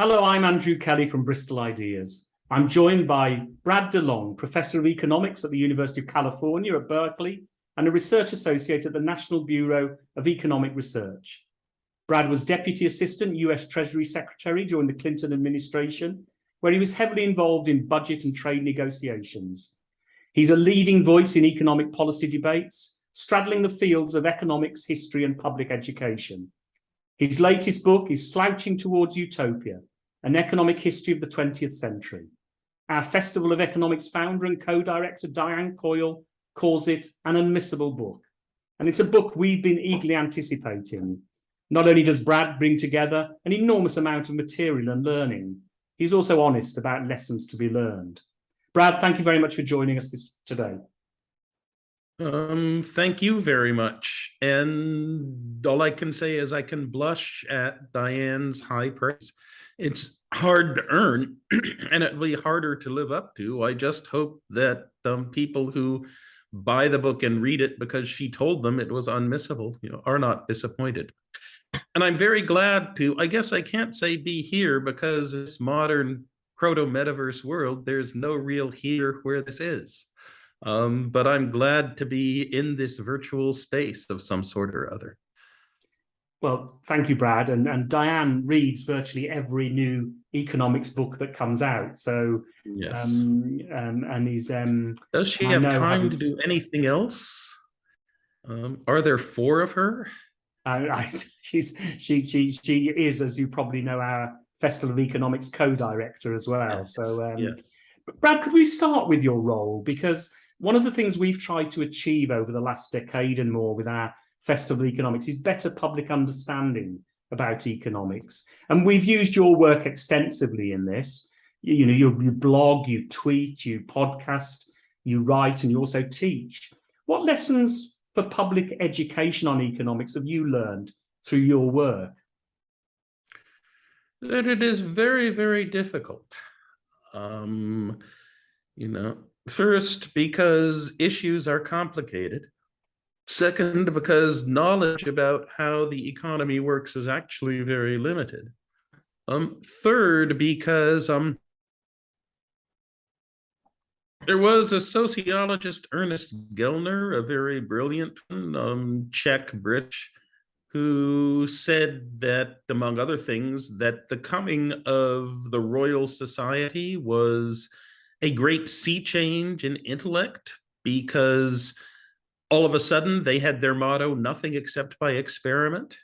Hello, I'm Andrew Kelly from Bristol Ideas. I'm joined by Brad DeLong, Professor of Economics at the University of California at Berkeley and a Research Associate at the National Bureau of Economic Research. Brad was Deputy Assistant US Treasury Secretary during the Clinton administration, where he was heavily involved in budget and trade negotiations. He's a leading voice in economic policy debates, straddling the fields of economics, history, and public education. His latest book is Slouching Towards Utopia, an economic history of the 20th century. Our Festival of Economics founder and co-director Diane Coyle calls it an unmissable book. And it's a book we've been eagerly anticipating. Not only does Brad bring together an enormous amount of material and learning, he's also honest about lessons to be learned. Brad, thank you very much for joining us today. Thank you very much. And all I can say is I can blush at Diane's high praise. It's hard to earn and it'll be harder to live up to. I just hope that people who buy the book and read it because she told them it was unmissable, are not disappointed. And I'm very glad to, I guess I can't say be here because this modern proto-metaverse world, there's no real here where this is. But I'm glad to be in this virtual space of some sort or other. Well, thank you, Brad. And Diane reads virtually every new economics book that comes out. So, yes. And he's does she have time to do anything else? Are there four of her? She is, as you probably know, our Festival of Economics co-director as well. Yes. So, yes. Brad, could we start with your role? Because one of the things we've tried to achieve over the last decade and more with our Festival of Economics is better public understanding about economics. And we've used your work extensively in this. You blog, you tweet, you podcast, you write, and you also teach. What lessons for public education on economics have you learned through your work? That it is very, very difficult. First, because issues are complicated. Second, because knowledge about how the economy works is actually very limited. Third, because there was a sociologist, Ernest Gellner, a very brilliant Czech British, who said that, among other things, that the coming of the Royal Society was a great sea change in intellect because all of a sudden they had their motto, nothing except by experiment,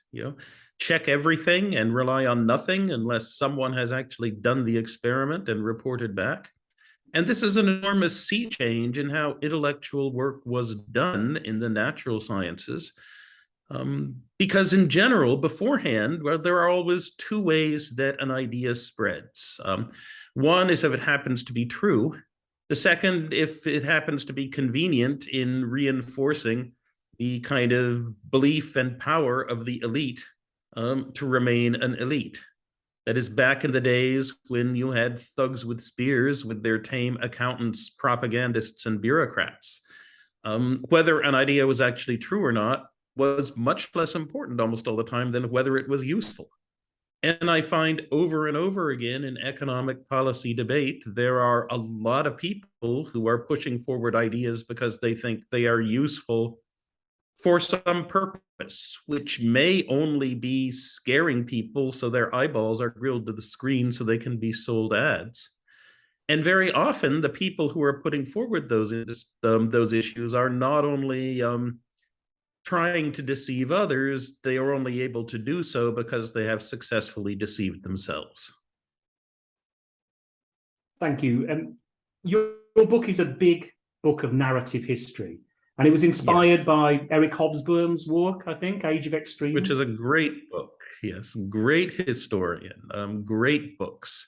check everything and rely on nothing unless someone has actually done the experiment and reported back. And this is an enormous sea change in how intellectual work was done in the natural sciences. Because in general, beforehand, there are always two ways that an idea spreads. One is if it happens to be true. The second, if it happens to be convenient in reinforcing the kind of belief and power of the elite to remain an elite. That is back in the days when you had thugs with spears with their tame accountants, propagandists, and bureaucrats. Whether an idea was actually true or not was much less important almost all the time than whether it was useful. And I find over and over again in economic policy debate, there are a lot of people who are pushing forward ideas because they think they are useful for some purpose, which may only be scaring people so their eyeballs are glued to the screen so they can be sold ads. And very often the people who are putting forward those issues are not only trying to deceive others, they are only able to do so because they have successfully deceived themselves. Thank you. Your book is a big book of narrative history, and it was inspired by Eric Hobsbawm's work, I think, Age of Extremes. Which is a great book, yes, great historian, great books.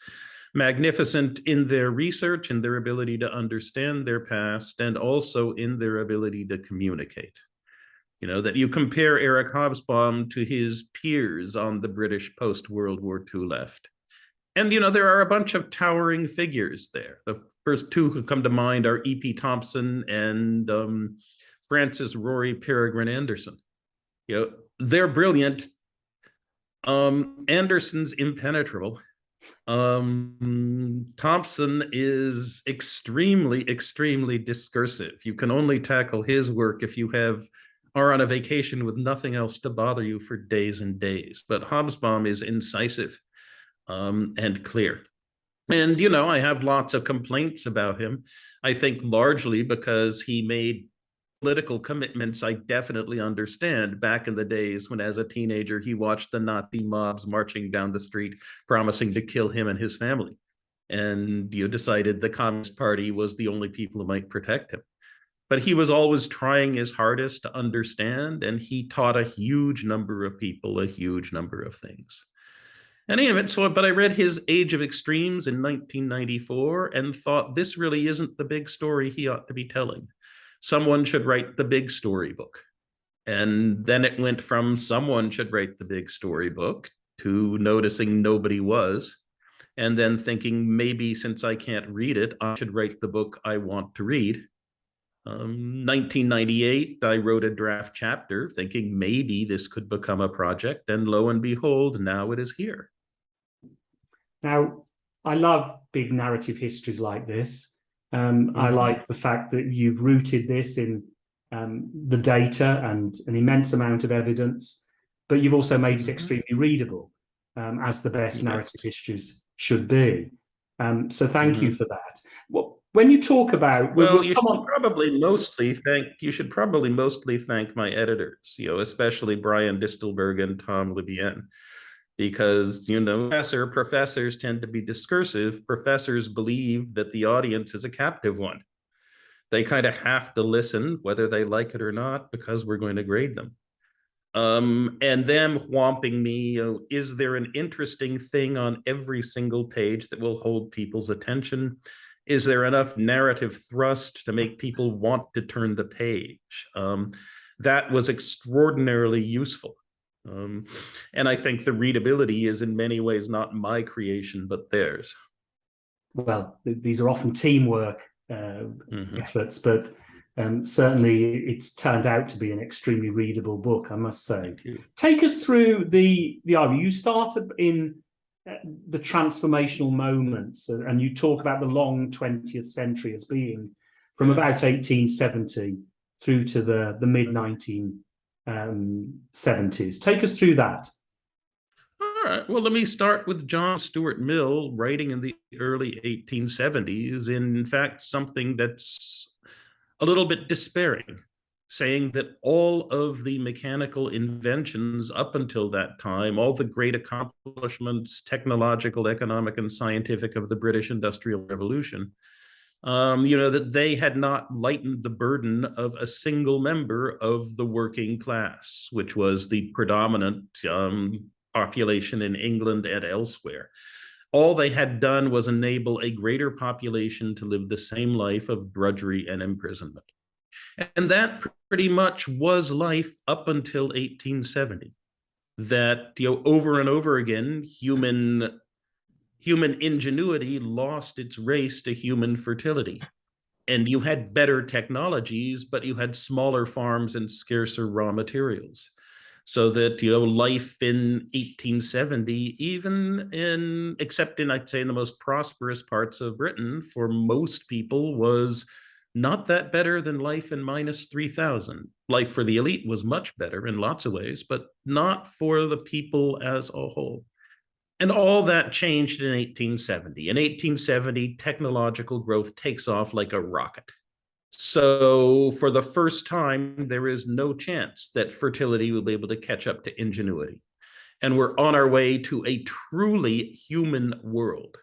Magnificent in their research and their ability to understand their past, and also in their ability to communicate. That you compare Eric Hobsbawm to his peers on the British post-World War II left. And, there are a bunch of towering figures there. The first two who come to mind are E.P. Thompson and Francis Rory Peregrine Anderson. They're brilliant. Anderson's impenetrable. Thompson is extremely, extremely discursive. You can only tackle his work if you are on a vacation with nothing else to bother you for days and days. But Hobsbawm is incisive and clear. And, I have lots of complaints about him. I think largely because he made political commitments I definitely understand back in the days when, as a teenager, he watched the Nazi mobs marching down the street, promising to kill him and his family. And you decided the Communist Party was the only people who might protect him. But he was always trying his hardest to understand, and he taught a huge number of people a huge number of things. And anyway, but I read his Age of Extremes in 1994 and thought this really isn't the big story he ought to be telling. Someone should write the big storybook. And then it went from someone should write the big storybook to noticing nobody was, and then thinking maybe since I can't read it, I should write the book I want to read. 1998, I wrote a draft chapter thinking maybe this could become a project, and lo and behold, now it is here. Now, I love big narrative histories like this. I like the fact that you've rooted this in the data and an immense amount of evidence, but you've also made it extremely readable, as the best narrative histories should be. So thank you for that. Well, when you talk about, you should probably mostly thank my editors, especially Brian Distelberg and Tom Libien. Because, professors tend to be discursive. Professors believe that the audience is a captive one. They kind of have to listen, whether they like it or not, because we're going to grade them. And them whomping me, is there an interesting thing on every single page that will hold people's attention? Is there enough narrative thrust to make people want to turn the page? That was extraordinarily useful. And I think the readability is in many ways not my creation, but theirs. Well, these are often teamwork efforts, but certainly it's turned out to be an extremely readable book, I must say. Take us through the argument. You started in the transformational moments, and you talk about the long 20th century as being from about 1870 through to the mid 1970s. Take us through that. All right. Well, let me start with John Stuart Mill writing in the early 1870s, in fact, something that's a little bit despairing, saying that all of the mechanical inventions up until that time, all the great accomplishments, technological, economic, and scientific of the British Industrial Revolution, that they had not lightened the burden of a single member of the working class, which was the predominant population in England and elsewhere. All they had done was enable a greater population to live the same life of drudgery and imprisonment. And that pretty much was life up until 1870. That, over and over again, human ingenuity lost its race to human fertility. And you had better technologies, but you had smaller farms and scarcer raw materials. So that, life in 1870, except in, I'd say, in the most prosperous parts of Britain, for most people was not that better than life in minus 3000. Life for the elite was much better in lots of ways, but not for the people as a whole. And all that changed in 1870. In 1870, technological growth takes off like a rocket. So for the first time, there is no chance that fertility will be able to catch up to ingenuity. And we're on our way to a truly human world.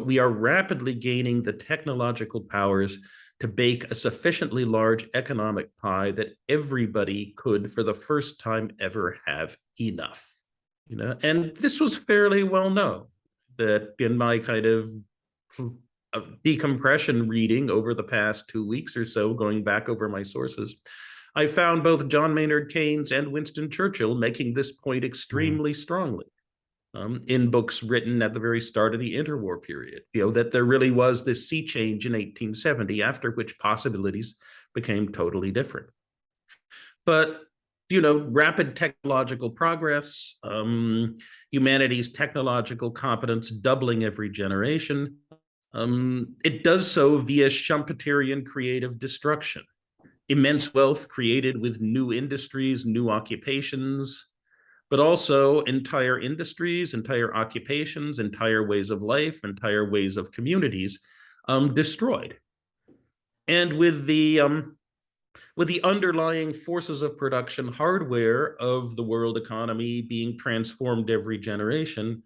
We are rapidly gaining the technological powers to bake a sufficiently large economic pie that everybody could, for the first time ever, have enough. And this was fairly well known, that in my kind of decompression reading over the past 2 weeks or so, going back over my sources, I found both John Maynard Keynes and Winston Churchill making this point extremely strongly in books written at the very start of the interwar period, that there really was this sea change in 1870, after which possibilities became totally different. But rapid technological progress, humanity's technological competence doubling every generation. It does so via Schumpeterian creative destruction. Immense wealth created with new industries, new occupations, but also entire industries, entire occupations, entire ways of life, entire ways of communities destroyed. And with the underlying forces of production hardware of the world economy being transformed every generation,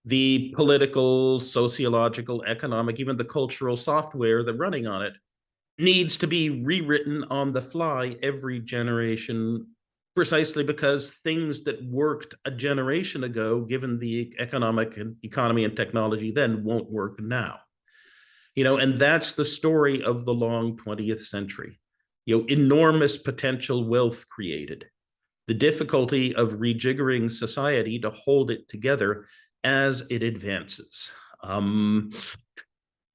the political, sociological, economic, even the cultural software that running on it needs to be rewritten on the fly every generation, precisely because things that worked a generation ago, given the economy and technology then, won't work now. And that's the story of the long 20th century. Enormous potential wealth created, the difficulty of rejiggering society to hold it together as it advances.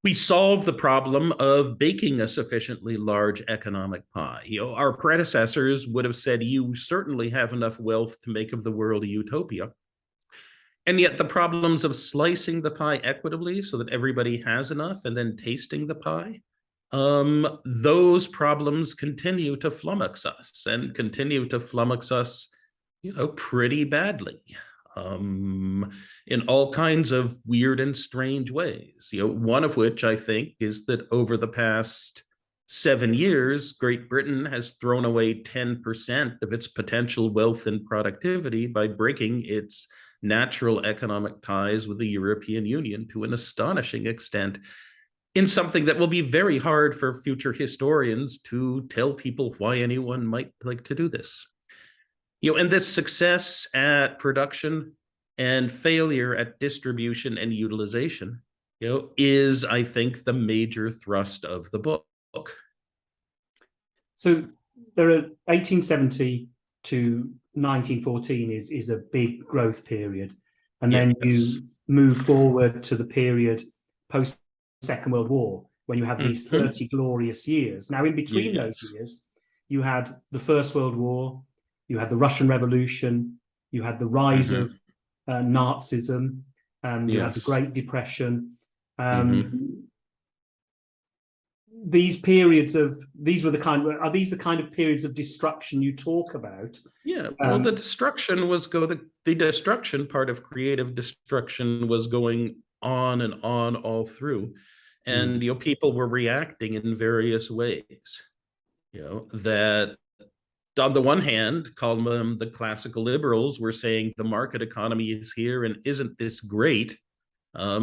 We solve the problem of baking a sufficiently large economic pie. Our predecessors would have said, you certainly have enough wealth to make of the world a utopia. And yet the problems of slicing the pie equitably so that everybody has enough and then tasting the pie, those problems continue to flummox us and continue to flummox us, pretty badly. In all kinds of weird and strange ways. One of which I think is that over the past 7 years, Great Britain has thrown away 10% of its potential wealth and productivity by breaking its natural economic ties with the European Union to an astonishing extent, in something that will be very hard for future historians to tell people why anyone might like to do this. And this success at production and failure at distribution and utilization, is, I think, the major thrust of the book. So there are 1870 to 1914 is a big growth period. And then you move forward to the period post Second World War, when you have these 30 glorious years. Now, in between those years, you had the First World War, you had the Russian Revolution, you had the rise of Nazism, you had the Great Depression. These were the kind of periods of destruction you talk about? Yeah, well, the destruction the destruction part of creative destruction was going on and on all through. And, people were reacting in various ways, that on the one hand, call them the classical liberals, were saying the market economy is here and isn't this great? But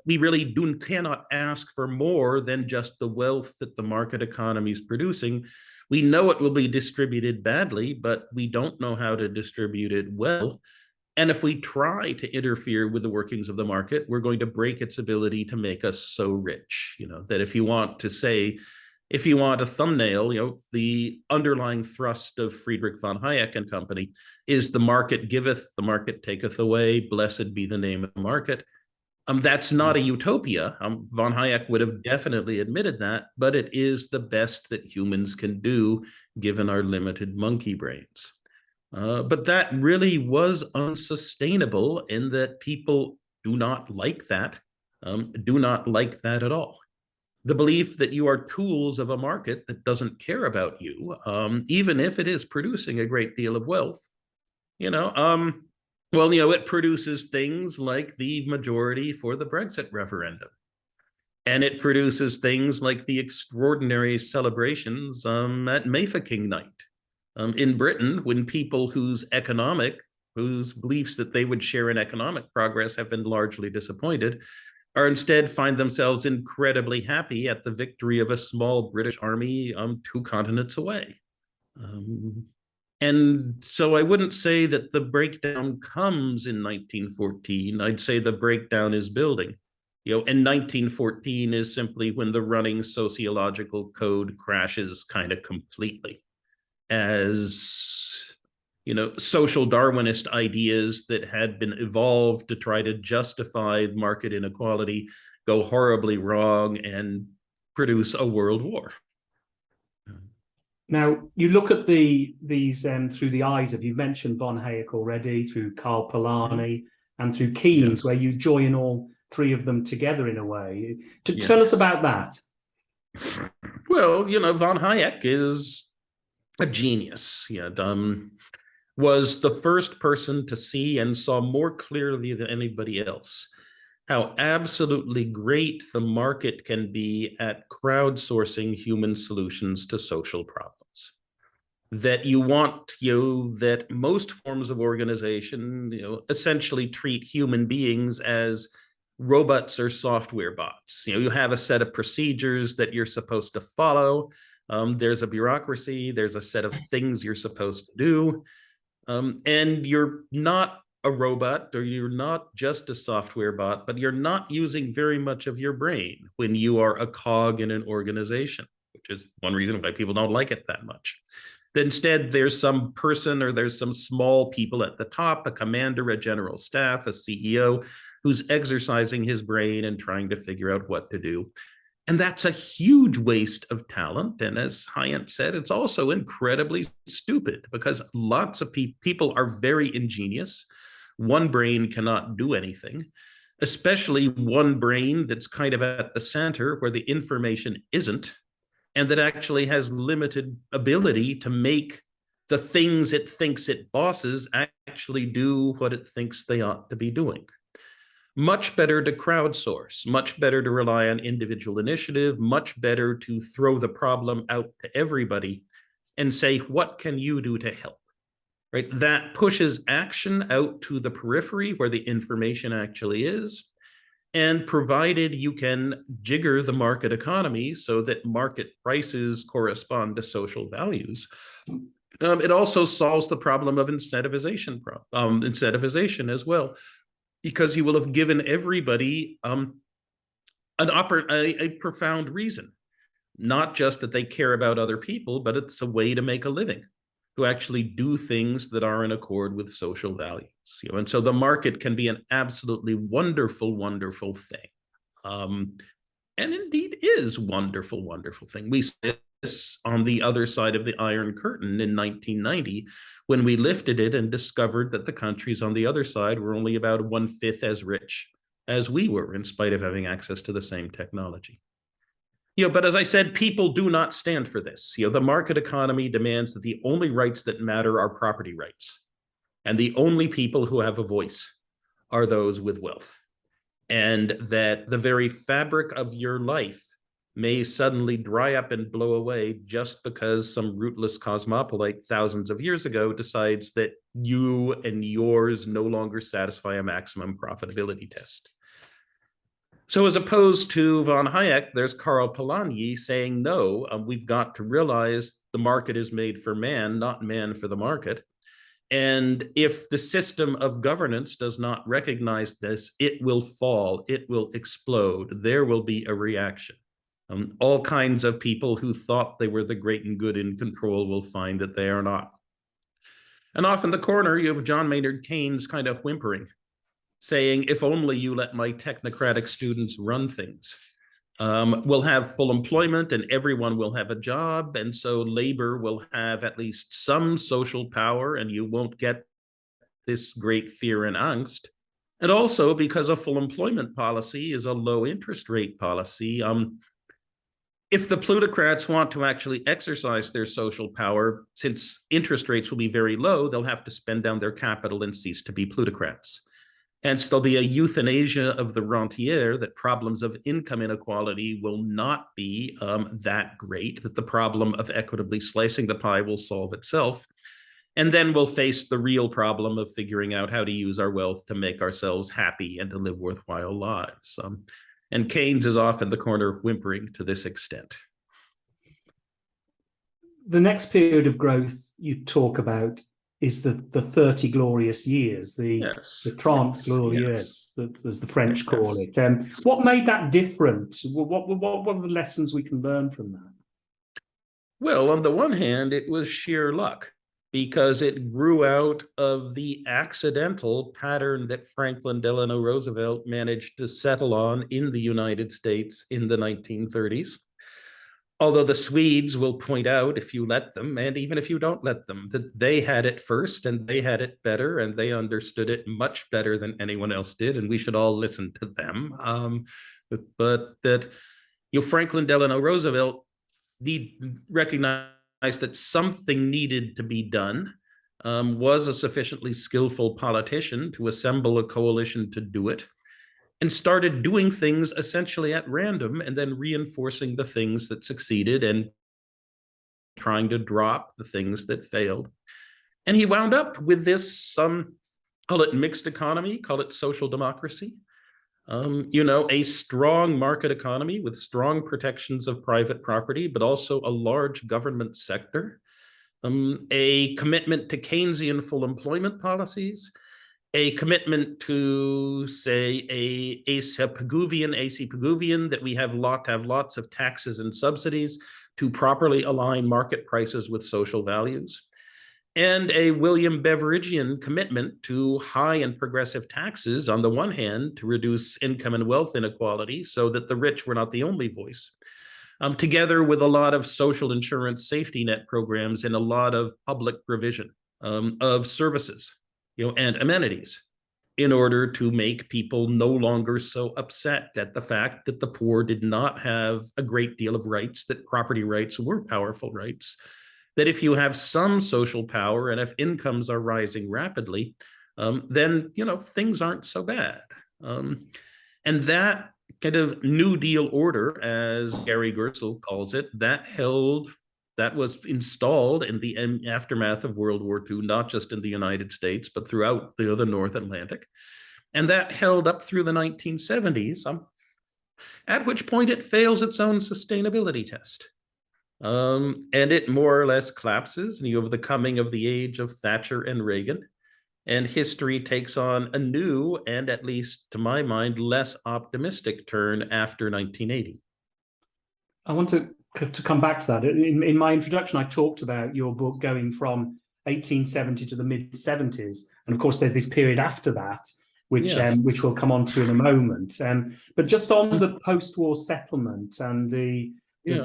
we really cannot ask for more than just the wealth that the market economy is producing. We know it will be distributed badly, but we don't know how to distribute it well. And if we try to interfere with the workings of the market, we're going to break its ability to make us so rich, that if you want a thumbnail, the underlying thrust of Friedrich von Hayek and company is the market giveth, the market taketh away, blessed be the name of the market. That's not a utopia. Von Hayek would have definitely admitted that, but it is the best that humans can do given our limited monkey brains. But that really was unsustainable in that people do not like that at all. The belief that you are tools of a market that doesn't care about you, even if it is producing a great deal of wealth, it produces things like the majority for the Brexit referendum. And it produces things like the extraordinary celebrations at Mafeking Night. In Britain, when people whose beliefs that they would share in economic progress have been largely disappointed, or instead find themselves incredibly happy at the victory of a small British army 2 continents away. And so I wouldn't say that the breakdown comes in 1914. I'd say the breakdown is building. And 1914 is simply when the running sociological code crashes kind of completely, as social Darwinist ideas that had been evolved to try to justify market inequality go horribly wrong and produce a world war. Now, you look at these through the eyes of, you mentioned von Hayek already, through Karl Polanyi and through Keynes, Yes. where you join all three of them together in a way. To tell us Yes. about that. Well, von Hayek is a genius. Was the first person to see and saw more clearly than anybody else how absolutely great the market can be at crowdsourcing human solutions to social problems. That that most forms of organization, essentially treat human beings as robots or software bots. You have a set of procedures that you're supposed to follow. There's a bureaucracy, there's a set of things you're supposed to do. And you're not a robot, or you're not just a software bot, but you're not using very much of your brain when you are a cog in an organization, which is one reason why people don't like it that much. Instead, there's some person or there's some small people at the top, a commander, a general staff, a CEO, who's exercising his brain and trying to figure out what to do. And that's a huge waste of talent. And as Hyant said, it's also incredibly stupid because lots of people are very ingenious. One brain cannot do anything, especially one brain that's kind of at the center where the information isn't, and that actually has limited ability to make the things it thinks it bosses actually do what it thinks they ought to be doing. Much better to crowdsource, much better to rely on individual initiative, much better to throw the problem out to everybody and say, what can you do to help? Right? That pushes action out to the periphery where the information actually is. And provided you can jigger the market economy so that market prices correspond to social values, it also solves the problem of incentivization as well, because you will have given everybody a profound reason, not just that they care about other people, but it's a way to make a living, to actually do things that are in accord with social values. And so the market can be an absolutely wonderful, wonderful thing. And indeed is wonderful, wonderful thing. We saw this on the other side of the Iron Curtain in 1990, when we lifted it and discovered that the countries on the other side were only about 1/5 as rich as we were, in spite of having access to the same technology. But as I said, people do not stand for this. The market economy demands that the only rights that matter are property rights. And the only people who have a voice are those with wealth. And that the very fabric of your life may suddenly dry up and blow away just because some rootless cosmopolite thousands of years ago decides that you and yours no longer satisfy a maximum profitability test. So as opposed to von Hayek, there's Karl Polanyi saying, no, we've got to realize the market is made for man, not man for the market. And if the system of governance does not recognize this, it will fall, it will explode, there will be a reaction. All kinds of people who thought they were the great and good in control will find that they are not. And off in the corner, you have John Maynard Keynes kind of whimpering, saying, if only you let my technocratic students run things. We'll have full employment and everyone will have a job. And so labor will have at least some social power and you won't get this great fear and angst. And also because a full employment policy is a low interest rate policy. If the plutocrats want to actually exercise their social power, since interest rates will be very low, they'll have to spend down their capital and cease to be plutocrats. Hence, there'll be a euthanasia of the rentier, that problems of income inequality will not be that great, that the problem of equitably slicing the pie will solve itself. And then we'll face the real problem of figuring out how to use our wealth to make ourselves happy and to live worthwhile lives. And Keynes is off in the corner whimpering to this extent. The next period of growth you talk about is the 30 glorious years, the 30 glorieuses, as the French call it. What made that different? What were the lessons we can learn from that? Well, on the one hand, it was sheer luck, because it grew out of the accidental pattern that Franklin Delano Roosevelt managed to settle on in the United States in the 1930s. Although the Swedes will point out, if you let them, and even if you don't let them, that they had it first and they had it better and they understood it much better than anyone else did, and we should all listen to them. But that Franklin Delano Roosevelt recognized that something needed to be done, was a sufficiently skillful politician to assemble a coalition to do it, and started doing things essentially at random and then reinforcing the things that succeeded and trying to drop the things that failed. And he wound up with this, call it mixed economy, call it social democracy. A strong market economy with strong protections of private property, but also a large government sector, a commitment to Keynesian full employment policies, a commitment to, say, AC Pigouvian, that we have lots of taxes and subsidies to properly align market prices with social values, and a William Beveridgean commitment to high and progressive taxes on the one hand to reduce income and wealth inequality so that the rich were not the only voice, together with a lot of social insurance safety net programs and a lot of public provision of services, and amenities, in order to make people no longer so upset at the fact that the poor did not have a great deal of rights, that property rights were powerful rights, that if you have some social power and if incomes are rising rapidly, then things aren't so bad. And that kind of New Deal order, as Gary Gerstle calls it, that was installed in the aftermath of World War II, not just in the United States, but throughout the North Atlantic. And that held up through the 1970s, at which point it fails its own sustainability test. And it more or less collapses. And you have the coming of the age of Thatcher and Reagan. And history takes on a new, and at least to my mind, less optimistic turn after 1980. I want to come back to that. In my introduction, I talked about your book going from 1870 to the mid-70s. And of course, there's this period after that, which we'll come on to in a moment. But just on the post-war settlement and the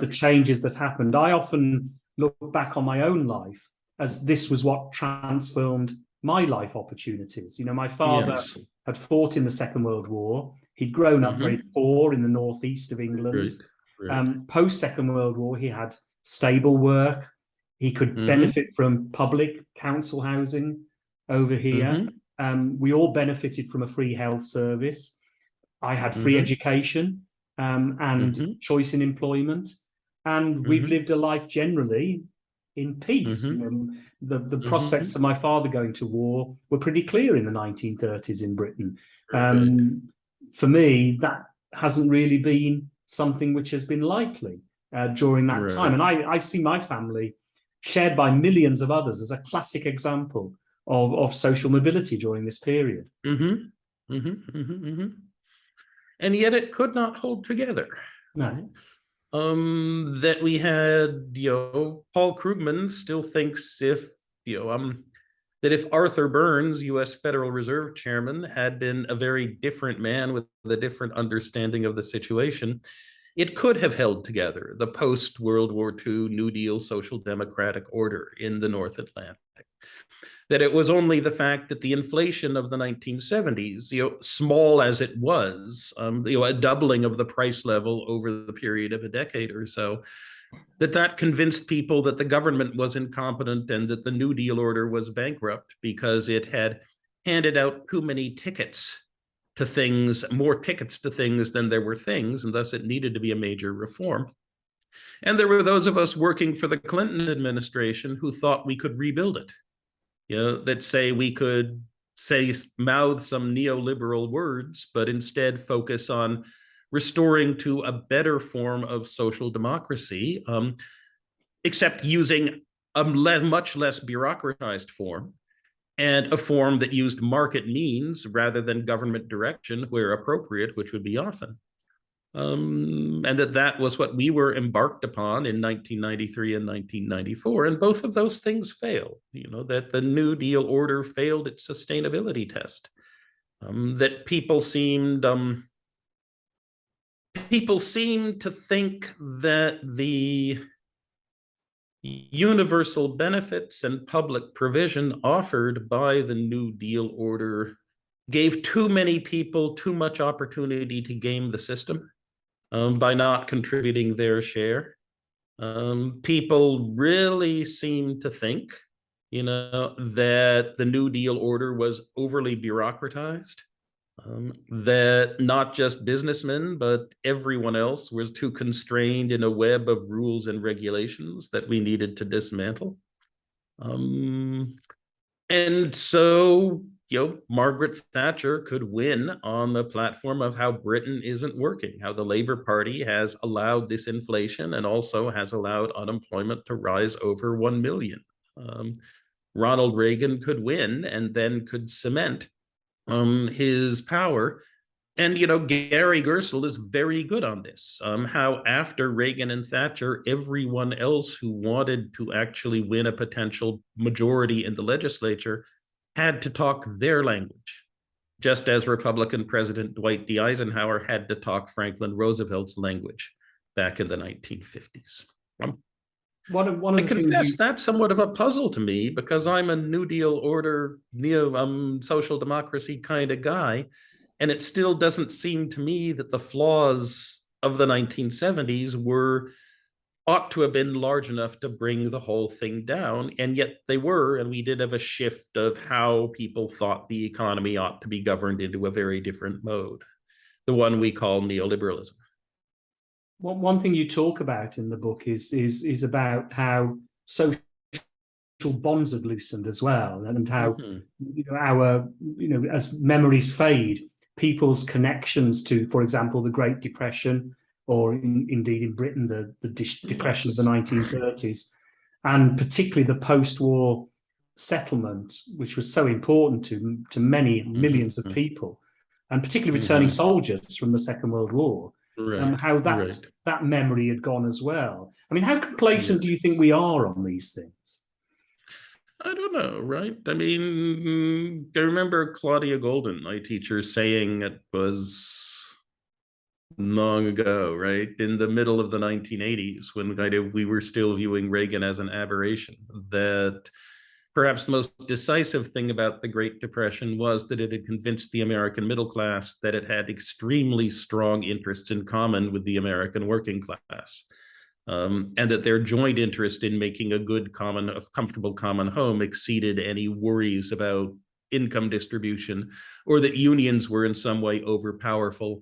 changes that happened, I often look back on my own life as this was what transformed my life opportunities. My father had fought in the Second World War. He'd grown up very poor in the northeast of England. Right. Post-Second World War, he had stable work. He could benefit from public council housing over here. We all benefited from a free health service. I had free education and choice in employment. And we've lived a life generally in peace. The prospects of my father going to war were pretty clear in the 1930s in Britain. For me, that hasn't really been something which has been likely during that time. And I see my family, shared by millions of others, as a classic example of social mobility during this period. And yet it could not hold together. No. That we had, Paul Krugman still thinks that if Arthur Burns, U.S. Federal Reserve Chairman, had been a very different man with a different understanding of the situation, it could have held together the post-World War II New Deal social democratic order in the North Atlantic. That it was only the fact that the inflation of the 1970s, small as it was, a doubling of the price level over the period of a decade or so, that convinced people that the government was incompetent and that the New Deal order was bankrupt because it had handed out too many tickets to things, more tickets to things than there were things, and thus it needed to be a major reform. And there were those of us working for the Clinton administration who thought we could rebuild it. That say we could mouth some neoliberal words, but instead focus on restoring to a better form of social democracy, except using a much less bureaucratized form, and a form that used market means rather than government direction where appropriate, which would be often. And that was what we were embarked upon in 1993 and 1994. And both of those things failed, that the New Deal order failed its sustainability test, that people seemed people seem to think that the universal benefits and public provision offered by the New Deal order gave too many people too much opportunity to game the system by not contributing their share. People really seem to think, that the New Deal order was overly bureaucratized, that not just businessmen, but everyone else was too constrained in a web of rules and regulations that we needed to dismantle. And so, Margaret Thatcher could win on the platform of how Britain isn't working, how the Labour Party has allowed this inflation and also has allowed unemployment to rise over 1 million. Ronald Reagan could win and then could cement his power. And, Gary Gerstle is very good on this. How after Reagan and Thatcher, everyone else who wanted to actually win a potential majority in the legislature had to talk their language, just as Republican President Dwight D. Eisenhower had to talk Franklin Roosevelt's language back in the 1950s. I confess that's somewhat of a puzzle to me because I'm a New Deal order, social democracy kind of guy. And it still doesn't seem to me that the flaws of the 1970s ought to have been large enough to bring the whole thing down. And yet they were, and we did have a shift of how people thought the economy ought to be governed into a very different mode, the one we call neoliberalism. Well, one thing you talk about in the book is about how social bonds had loosened as well, and how as memories fade, people's connections to, for example, the Great Depression, or indeed in Britain, the depression of the 1930s, and particularly the post-war settlement, which was so important to many millions of people, and particularly returning soldiers from the Second World War, how that memory had gone as well. I mean, how complacent do you think we are on these things? I don't know, right? I mean, I remember Claudia Golden, my teacher, saying it was long ago, right? In the middle of the 1980s, when we were still viewing Reagan as an aberration, that perhaps the most decisive thing about the Great Depression was that it had convinced the American middle class that it had extremely strong interests in common with the American working class. And that their joint interest in making a good comfortable common home exceeded any worries about income distribution, or that unions were in some way overpowerful,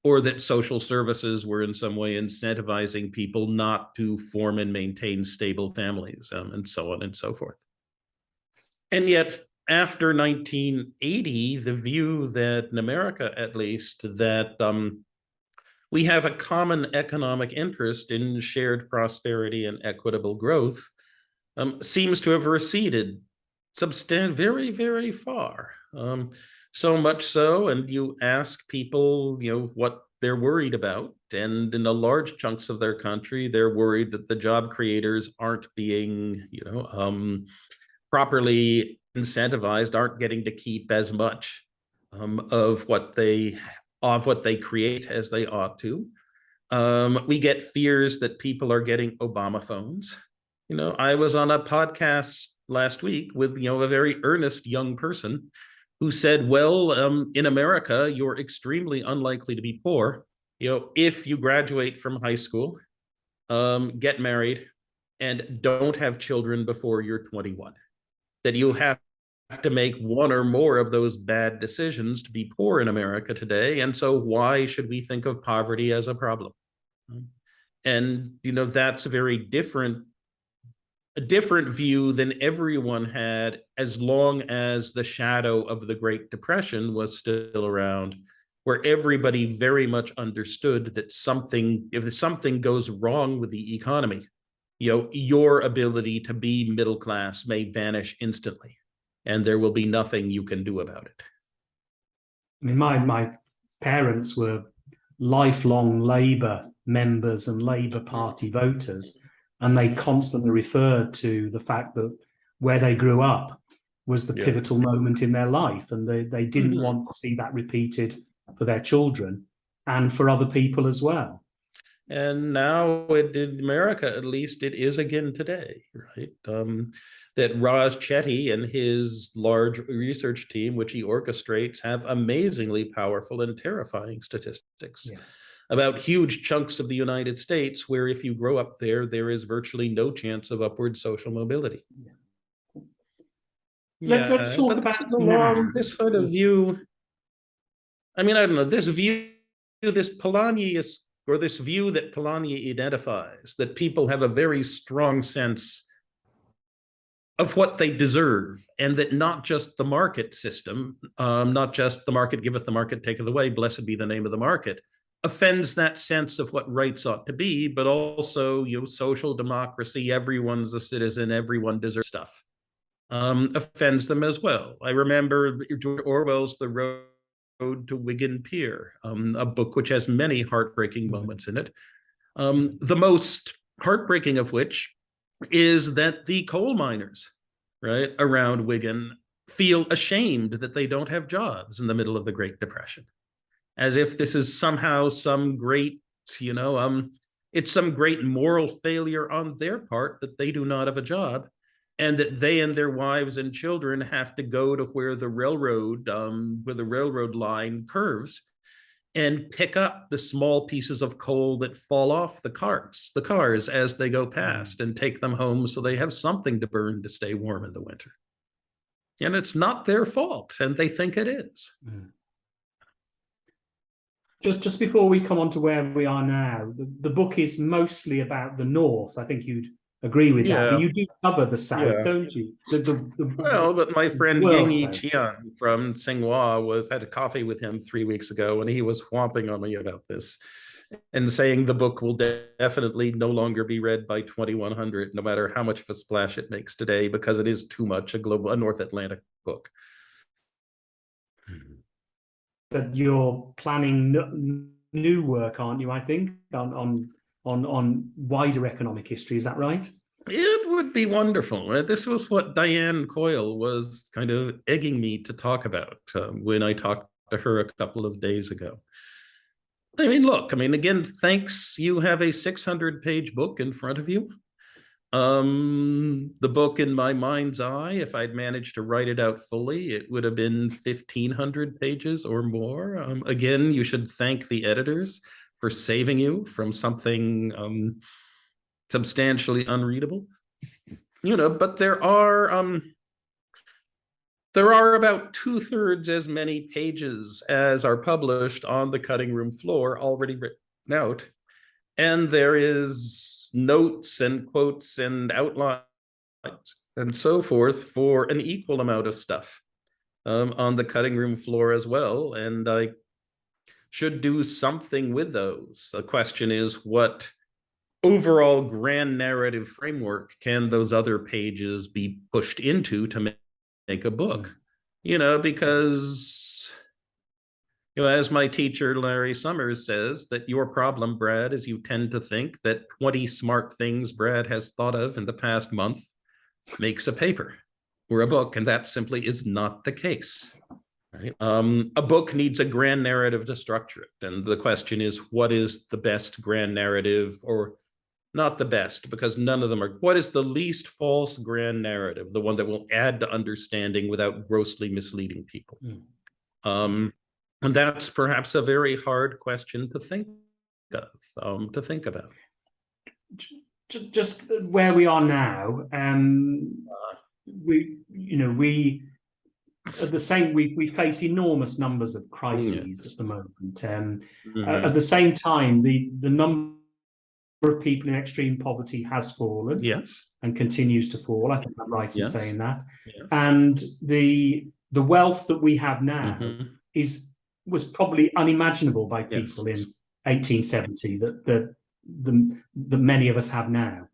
or that social services were in some way incentivizing people not to form and maintain stable families, and so on and so forth. And yet, after 1980, the view that in America, at least, that we have a common economic interest in shared prosperity and equitable growth seems to have receded very, very far. So much so, and you ask people, what they're worried about, and in the large chunks of their country, they're worried that the job creators aren't being, properly incentivized, aren't getting to keep as much of what they create as they ought to. We get fears that people are getting Obama phones. I was on a podcast last week with, a very earnest young person who said, well, in America, you're extremely unlikely to be poor, if you graduate from high school, get married, and don't have children before you're 21. That you have to make one or more of those bad decisions to be poor in America today. And so why should we think of poverty as a problem? And, that's a very different view than everyone had, as long as the shadow of the Great Depression was still around, where everybody very much understood that if something goes wrong with the economy, your ability to be middle class may vanish instantly, and there will be nothing you can do about it. I mean, my parents were lifelong Labour members and Labour Party voters, and they constantly referred to the fact that where they grew up was the pivotal moment in their life, and they didn't want to see that repeated for their children. and for other people as well. And now in America, at least, it is again today, right? That Raj Chetty and his large research team, which he orchestrates, have amazingly powerful and terrifying statistics about huge chunks of the United States where if you grow up there, there is virtually no chance of upward social mobility. Let's talk about now. This sort of view. I mean, I don't know, this view, this Polanyi is, or this view that Polanyi identifies, that people have a very strong sense of what they deserve, and that not just the market system, not just the market giveth, the market taketh away, blessed be the name of the market, offends that sense of what rights ought to be, but also, you know, social democracy, everyone's a citizen, everyone deserves stuff, offends them as well. I remember George Orwell's The Road to Wigan Pier, a book which has many heartbreaking moments in it. The most heartbreaking of which is that the coal miners, right, around Wigan feel ashamed that they don't have jobs in the middle of the Great Depression, as if this is somehow some great, you know, it's some great moral failure on their part that they do not have a job, and that they and their wives and children have to go to where the railroad line curves and pick up the small pieces of coal that fall off the cars as they go past, and take them home so they have something to burn to stay warm in the winter. And it's not their fault, and they think it is. Just before we come on to where we are now, the book is mostly about the North. I think you'd agree with that, but you do cover the South, don't you? Well, but my friend Ying Qian from Tsinghua had a coffee with him 3 weeks ago, and he was whomping on me about this and saying the book will definitely no longer be read by 2100, no matter how much of a splash it makes today, because it is too much a North Atlantic book. But you're planning new work, aren't you? I think on wider economic history. Is that right? It would be wonderful. This was what Diane Coyle was kind of egging me to talk about when I talked to her a couple of days ago. I mean, look, I mean, again, thanks. You have a 600-page book in front of you. The book, in my mind's eye, if I'd managed to write it out fully, it would have been 1,500 pages or more. Again, you should thank the editors for saving you from something substantially unreadable. You know, but there are about 2/3 as many pages as are published on the cutting room floor already written out, and there is notes and quotes and outlines and so forth for an equal amount of stuff on the cutting room floor as well, and I should do something with those. The question is, what overall grand narrative framework can those other pages be pushed into to make a book? You know, because, you know, as my teacher Larry Summers says, that your problem, Brad, is you tend to think that 20 smart things Brad has thought of in the past month makes a paper or a book, and that simply is not the case. Right? A book needs a grand narrative to structure it, and the question is, what is the best grand narrative, or not the best, because none of them are. What is the least false grand narrative, the one that will add to understanding without grossly misleading people? And that's perhaps a very hard question to think of, to think about. Just where we are now, we at the same, we face enormous numbers of crises at the moment. At the same time, the number of people in extreme poverty has fallen, and continues to fall. I think I'm right in saying that. And the wealth that we have now was probably unimaginable by people in 1870 that many of us have now.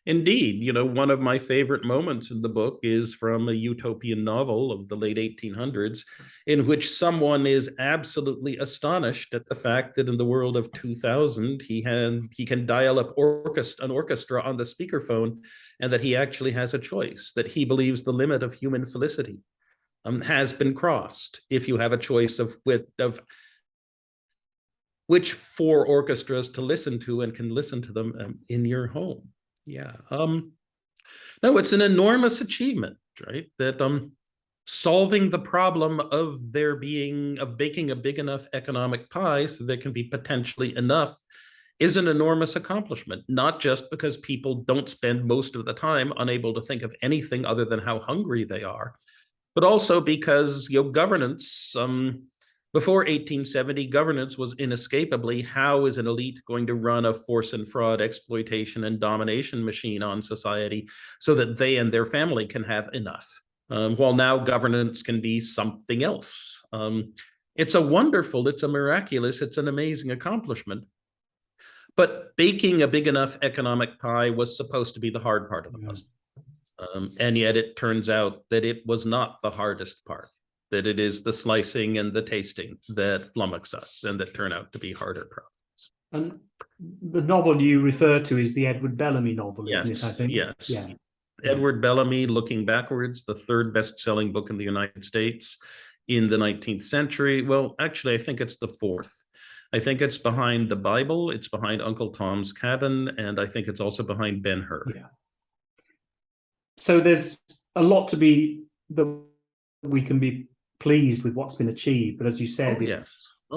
Indeed, you know, one of my favorite moments in the book is from a utopian novel of the late 1800s, in which someone is absolutely astonished at the fact that in the world of 2000, he can dial up an orchestra on the speakerphone, and that he actually has a choice, that he believes the limit of human felicity has been crossed if you have a choice of which for orchestras to listen to and can listen to them in your home. Yeah. No, it's an enormous achievement, right? That solving the problem of baking a big enough economic pie so there can be potentially enough is an enormous accomplishment, not just because people don't spend most of the time unable to think of anything other than how hungry they are, but also because governance, before 1870, governance was inescapably how is an elite going to run a force and fraud, exploitation, and domination machine on society so that they and their family can have enough. While now governance can be something else. It's a miraculous, it's an amazing accomplishment. But baking a big enough economic pie was supposed to be the hard part of the puzzle. And yet it turns out that it was not the hardest part, that it is the slicing and the tasting that flummox us and that turn out to be harder problems. And the novel you refer to is the Edward Bellamy novel, isn't it, I think? Yes. Yeah. Edward Bellamy, Looking Backwards, the third best-selling book in the United States in the 19th century. Well, actually, I think it's the fourth. I think it's behind the Bible, it's behind Uncle Tom's Cabin, and I think it's also behind Ben-Hur. Yeah. So there's a lot that we can be pleased with what's been achieved, but as you said,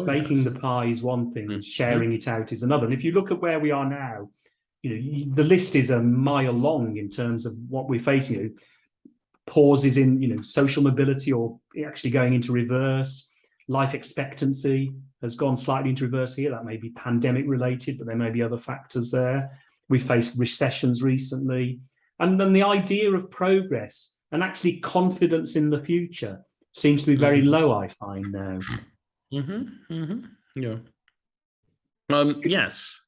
baking the pie is one thing, sharing it out is another. And if you look at where we are now, the list is a mile long in terms of what we're facing. Pauses in, social mobility or actually going into reverse. Life expectancy has gone slightly into reverse here. That may be pandemic related, but there may be other factors there. We've faced recessions recently. And then the idea of progress and actually confidence in the future seems to be very low, I find now. Yeah. Yes.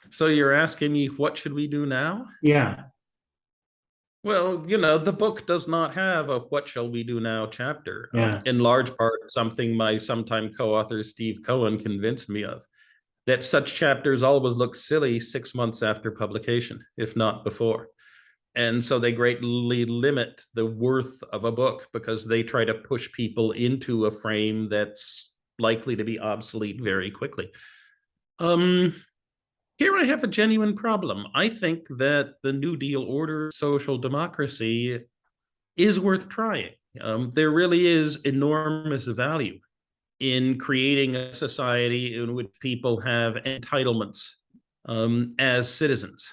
So you're asking me, what should we do now? Yeah. Well, the book does not have a what shall we do now chapter. Yeah. In large part, something my sometime co-author Steve Cohen convinced me of, that such chapters always look silly 6 months after publication, if not before. And so they greatly limit the worth of a book because they try to push people into a frame that's likely to be obsolete very quickly. Here I have a genuine problem. I think that the New Deal order, social democracy, is worth trying. There really is enormous value in creating a society in which people have entitlements as citizens,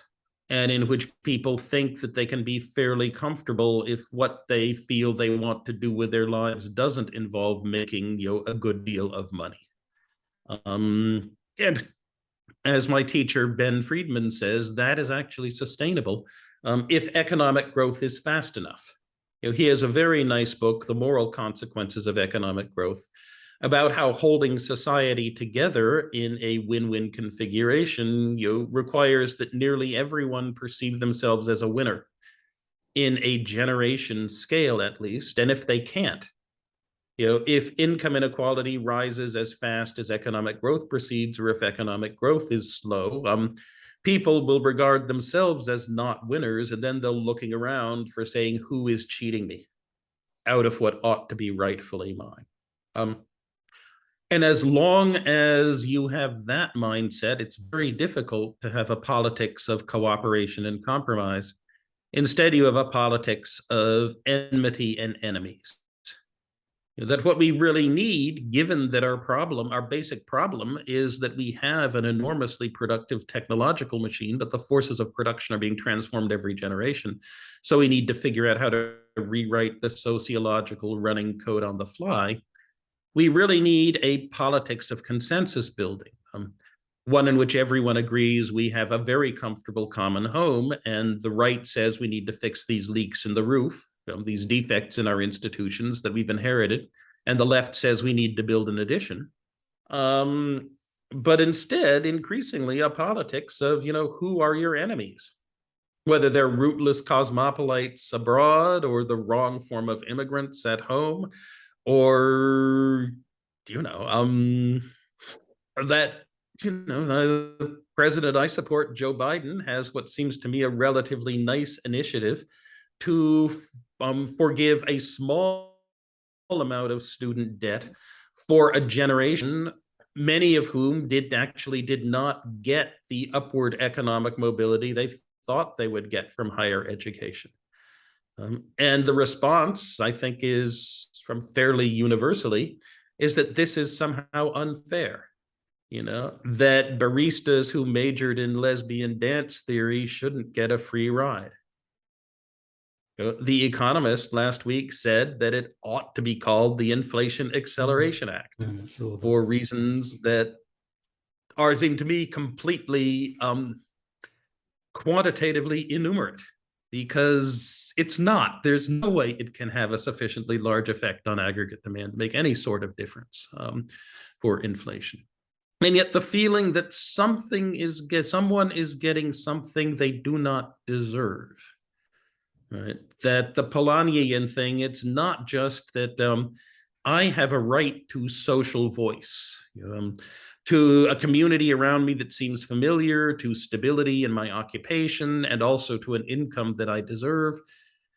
and in which people think that they can be fairly comfortable if what they feel they want to do with their lives doesn't involve making a good deal of money. And as my teacher, Ben Friedman, says, that is actually sustainable if economic growth is fast enough. He has a very nice book, The Moral Consequences of Economic Growth, about how holding society together in a win-win configuration requires that nearly everyone perceive themselves as a winner in a generation scale, at least. And if they can't, if income inequality rises as fast as economic growth proceeds, or if economic growth is slow, people will regard themselves as not winners, and then they'll looking around for saying, who is cheating me out of what ought to be rightfully mine? And as long as you have that mindset, it's very difficult to have a politics of cooperation and compromise. Instead, you have a politics of enmity and enemies. That what we really need, given that our basic problem is that we have an enormously productive technological machine, but the forces of production are being transformed every generation. So we need to figure out how to rewrite the sociological running code on the fly. We really need a politics of consensus building, one in which everyone agrees we have a very comfortable common home, and the right says we need to fix these leaks in the roof, these defects in our institutions that we've inherited, and the left says we need to build an addition. But instead, increasingly, a politics of, who are your enemies? Whether they're rootless cosmopolites abroad, or the wrong form of immigrants at home, or that the president I support, Joe Biden, has what seems to me a relatively nice initiative to forgive a small amount of student debt for a generation many of whom did not get the upward economic mobility they thought they would get from higher education. And the response, I think, is from fairly universally, is that this is somehow unfair. That baristas who majored in lesbian dance theory shouldn't get a free ride. The Economist last week said that it ought to be called the Inflation Acceleration Act for reasons that seem to me completely quantitatively innumerate, because it's not. There's no way it can have a sufficiently large effect on aggregate demand to make any sort of difference for inflation. And yet the feeling that someone is getting something they do not deserve, right? That the Polanyian thing, it's not just that I have a right to social voice, to a community around me that seems familiar, to stability in my occupation, and also to an income that I deserve,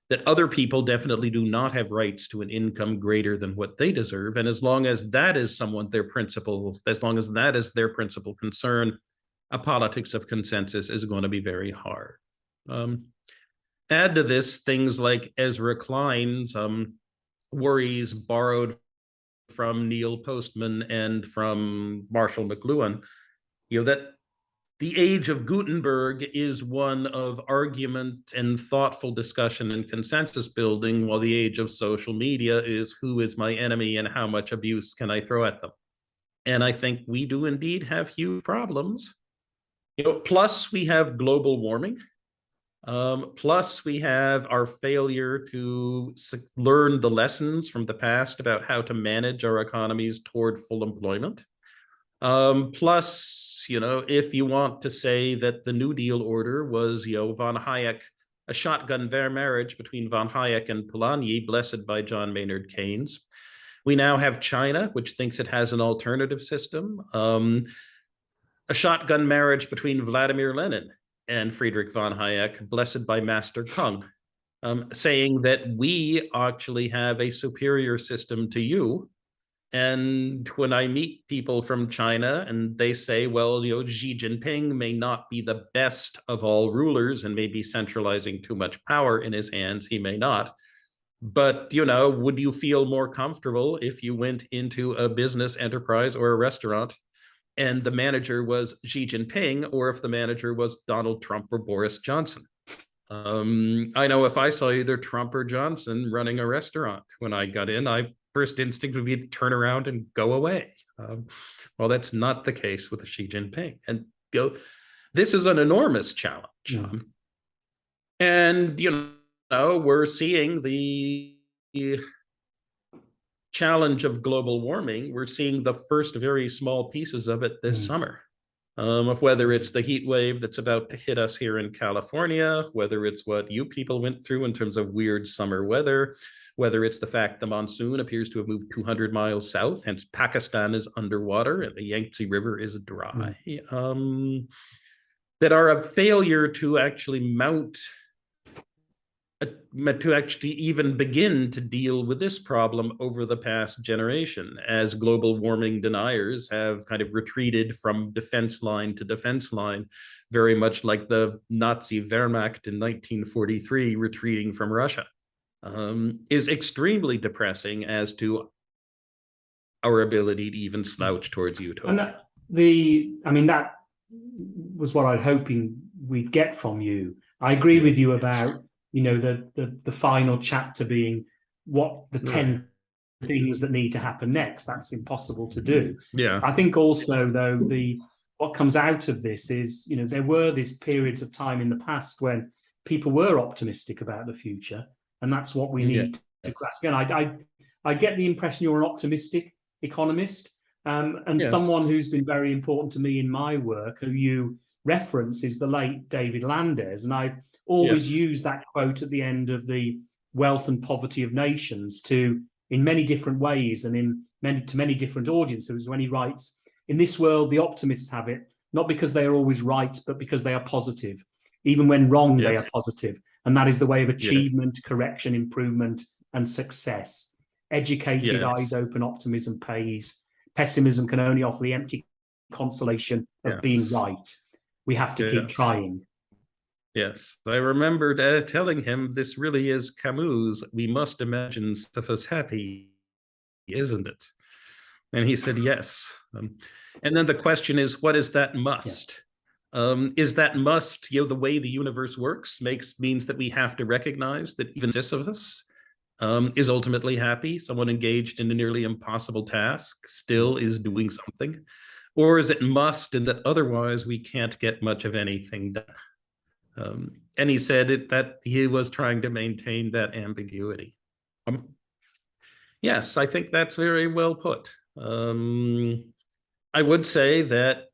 that other people definitely do not have rights to an income greater than what they deserve. And as long as that is their principal concern, a politics of consensus is going to be very hard. Add to this things like Ezra Klein's worries borrowed from Neil Postman and from Marshall McLuhan, that the age of Gutenberg is one of argument and thoughtful discussion and consensus building, while the age of social media is who is my enemy and how much abuse can I throw at them. And I think we do indeed have huge problems. Plus we have global warming. Plus we have our failure to learn the lessons from the past about how to manage our economies toward full employment. Plus, if you want to say that the New Deal order was, von Hayek, a shotgun marriage between von Hayek and Polanyi, blessed by John Maynard Keynes. We now have China, which thinks it has an alternative system. A shotgun marriage between Vladimir Lenin and Friedrich von Hayek, blessed by Master Kung, saying that we actually have a superior system to you. And when I meet people from China and they say, well, Xi Jinping may not be the best of all rulers and may be centralizing too much power in his hands, he may not. But, would you feel more comfortable if you went into a business enterprise or a restaurant and the manager was Xi Jinping, or if the manager was Donald Trump or Boris Johnson? I know if I saw either Trump or Johnson running a restaurant when I got in, first instinct would be to turn around and go away. Well, that's not the case with Xi Jinping. And this is an enormous challenge. And, we're seeing the challenge of global warming. We're seeing the first very small pieces of it this summer. Whether it's the heat wave that's about to hit us here in California, whether it's what you people went through in terms of weird summer weather, whether it's the fact the monsoon appears to have moved 200 miles south, hence Pakistan is underwater and the Yangtze River is dry, that are a failure to actually even begin to deal with this problem over the past generation, as global warming deniers have kind of retreated from defense line to defense line, very much like the Nazi Wehrmacht in 1943 retreating from Russia. Is extremely depressing as to our ability to even slouch towards utopia. And that was what I'm hoping we'd get from you. I agree with you about, the final chapter being what the 10 things that need to happen next. That's impossible to do. Yeah. I think also, though, what comes out of this is, there were these periods of time in the past when people were optimistic about the future. And that's what we need to grasp. And I get the impression you're an optimistic economist, and someone who's been very important to me in my work, who you reference, is the late David Landes. And I've always used that quote at the end of the Wealth and Poverty of Nations in many different ways and to many different audiences, when he writes, in this world, the optimists have it, not because they are always right, but because they are positive. Even when wrong, they are positive. And that is the way of achievement, correction, improvement, and success. Educated, eyes open optimism pays pessimism can only offer the empty consolation of being right. We have to keep trying. Yes, I remembered telling him this really is Camus. We must imagine stuff as happy, isn't it? And he said yes. And then the question is, what is that must? Is that must, the way the universe works means that we have to recognize that even Sisyphus is ultimately happy. Someone engaged in a nearly impossible task still is doing something. Or is it must, and that otherwise we can't get much of anything done? And he said that he was trying to maintain that ambiguity. Yes, I think that's very well put. I would say that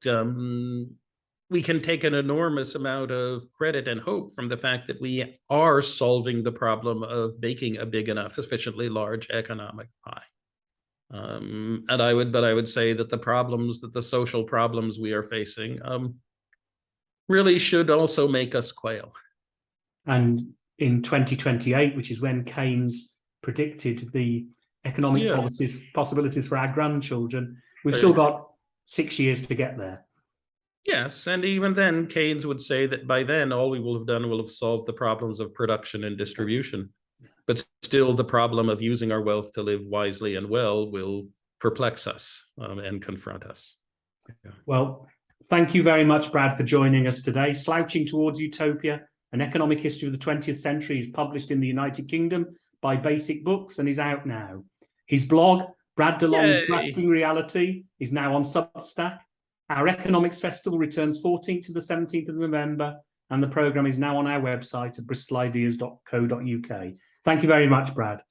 we can take an enormous amount of credit and hope from the fact that we are solving the problem of making a big enough, sufficiently large economic pie. But I would say that the social problems we are facing really should also make us quail. And in 2028, which is when Keynes predicted the economic possibilities for our grandchildren, we've still got 6 years to get there. Yes, and even then, Keynes would say that by then, all we will have done will have solved the problems of production and distribution. But still, the problem of using our wealth to live wisely and well will perplex us and confront us. Yeah. Well, thank you very much, Brad, for joining us today. Slouching Towards Utopia, an economic history of the 20th century, is published in the United Kingdom by Basic Books and is out now. His blog, Brad DeLong's Grasping Reality, is now on Substack. Our Economics Festival returns 14th to the 17th of November, and the programme is now on our website at bristolideas.co.uk. Thank you very much, Brad.